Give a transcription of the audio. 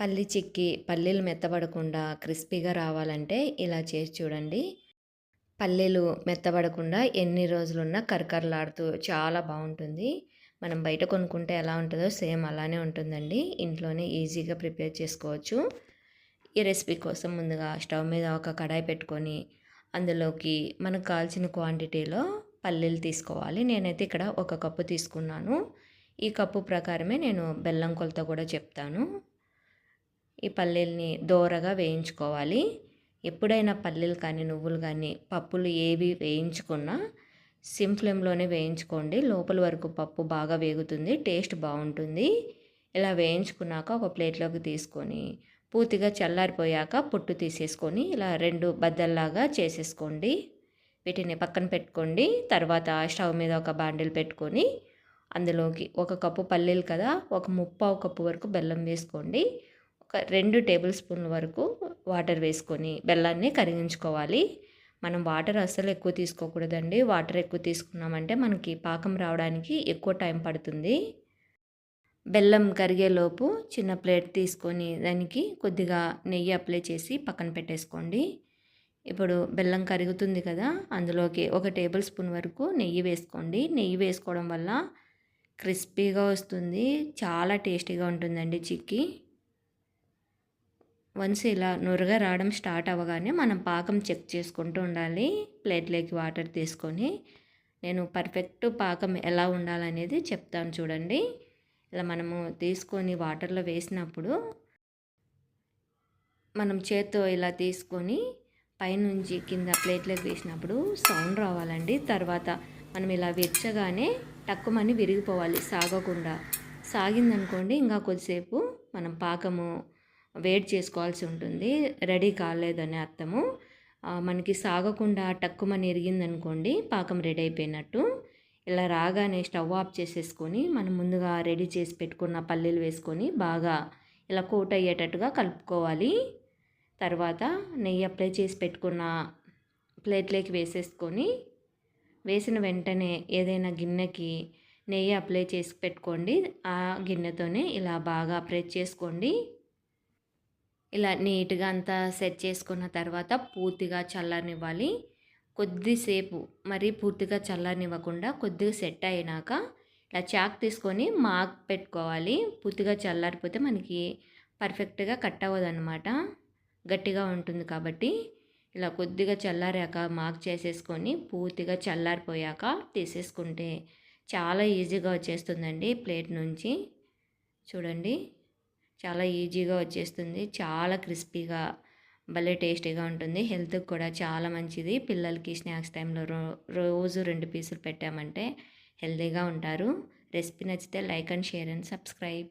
పల్లి చిక్కీ పల్లీలు మెత్తబడకుండా క్రిస్పీగా రావాలంటే ఇలా చేసి చూడండి. పల్లీలు మెత్తబడకుండా ఎన్ని రోజులున్నా కరకరలాడుతూ చాలా బావుంటుంది. మనం బయట కొనుక్కుంటే ఎలా ఉంటదో సేమ్ అలానే ఉంటుందండి. ఇంట్లోనే ఈజీగా ప్రిపేర్ చేసుకోవచ్చు. ఈ రెసిపీ కోసం ముందుగా స్టవ్ మీద ఒక కడాయి పెట్టుకొని అందులోకి మనకు కావాల్సిన క్వాంటిటీలో పల్లీలు తీసుకోవాలి. నేనైతే ఇక్కడ ఒక కప్పు తీసుకున్నాను. ఈ కప్పు ప్రకారమే నేను బెల్లం కొలత కూడా చెప్తాను. ఈ పల్లీల్ని దోరగా వేయించుకోవాలి. ఎప్పుడైనా పల్లీలు కానీ నువ్వులు కానీ పప్పులు ఏవి వేయించుకున్నా సిమ్ ఫ్లేమ్లోనే వేయించుకోండి. లోపల వరకు పప్పు బాగా వేగుతుంది, టేస్ట్ బాగుంటుంది. ఇలా వేయించుకున్నాక ఒక ప్లేట్లోకి తీసుకొని పూర్తిగా చల్లారిపోయాక పొట్టు తీసేసుకొని ఇలా 2 బద్దల్లాగా చేసేసుకోండి. వీటిని పక్కన పెట్టుకోండి. తర్వాత స్టవ్ మీద ఒక బాండిల్ పెట్టుకొని అందులోకి ఒక కప్పు పల్లీలు కదా, ఒక ముప్పావు కప్పు వరకు బెల్లం వేసుకోండి. ఒక 2 టేబుల్ స్పూన్ల వరకు వాటర్ వేసుకొని బెల్లాన్ని కరిగించుకోవాలి. మనం వాటర్ అస్సలు ఎక్కువ తీసుకోకూడదండి. వాటర్ ఎక్కువ తీసుకున్నామంటే మనకి పాకం రావడానికి ఎక్కువ టైం పడుతుంది. బెల్లం కరిగేలోపు చిన్న ప్లేట్ తీసుకొని దానికి కొద్దిగా నెయ్యి అప్లై చేసి పక్కన పెట్టేసుకోండి. ఇప్పుడు బెల్లం కరుగుతుంది కదా, అందులోకి ఒక టేబుల్ స్పూన్ వరకు నెయ్యి వేసుకోండి. నెయ్యి వేసుకోవడం వల్ల క్రిస్పీగా వస్తుంది, చాలా టేస్టీగా ఉంటుందండి చిక్కీ. వన్స్ ఇలా నురగ రావడం స్టార్ట్ అవ్వగానే మనం పాకం చెక్ చేసుకుంటూ ఉండాలి. ప్లేట్లోకి వాటర్ తీసుకొని నేను పర్ఫెక్ట్ పాకం ఎలా ఉండాలనేది చెప్తాను చూడండి. ఇలా మనము తీసుకొని వాటర్లో వేసినప్పుడు మనం చేత్తో ఇలా తీసుకొని పైనుంచి కింద ప్లేట్లోకి వేసినప్పుడు సౌండ్ రావాలండి. తర్వాత మనం ఇలా విరచగానే టక్కుమని విరిగిపోవాలి, సాగకుండా. సాగిందనుకోండి ఇంకా కొద్దిసేపు మనం పాకము వేడి చేసుకోవాల్సి ఉంటుంది, రెడీ కాలేదని అర్థము. మనకి సాగకుండా టక్కుమని ఇరిగిందనుకోండి పాకం రెడీ అయిపోయినట్టు. ఇలా రాగానే స్టవ్ ఆఫ్ చేసేసుకొని మనం ముందుగా రెడీ చేసి పెట్టుకున్న పల్లీలు వేసుకొని బాగా ఇలా కోట్ అయ్యేటట్టుగా కలుపుకోవాలి. తర్వాత నెయ్యి అప్లై చేసి పెట్టుకున్న ప్లేట్లోకి వేసేసుకొని వేసిన వెంటనే ఏదైనా గిన్నెకి నెయ్యి అప్లై చేసి పెట్టుకోండి. ఆ గిన్నెతోనే ఇలా బాగా ప్రెస్ చేసుకోండి. ఇలా నీట్గా అంతా సెట్ చేసుకున్న తర్వాత పూర్తిగా చల్లారనివ్వాలి. కొద్దిసేపు మరీ పూర్తిగా చల్లారనివ్వకుండా కొద్దిగా సెట్ అయినాక ఇలా చాక్ తీసుకొని మార్క్ పెట్టుకోవాలి. పూర్తిగా చల్లారిపోతే మనకి పర్ఫెక్ట్గా కట్ అవ్వదన్నమాట, గట్టిగా ఉంటుంది కాబట్టి. ఇలా కొద్దిగా చల్లారాక మార్క్ చేసేసుకొని పూర్తిగా చల్లారిపోయాక తీసేసుకుంటే చాలా ఈజీగా వచ్చేస్తుందండి ప్లేట్ నుంచి. చూడండి, చాలా ఈజీగా వచ్చేస్తుంది, చాలా క్రిస్పీగా భలే టేస్టీగా ఉంటుంది. హెల్త్కి కూడా చాలా మంచిది. పిల్లలకి స్నాక్స్ టైంలో రోజు 2 పీసులు పెట్టామంటే హెల్తీగా ఉంటారు. రెసిపీ నచ్చితే like and share and subscribe.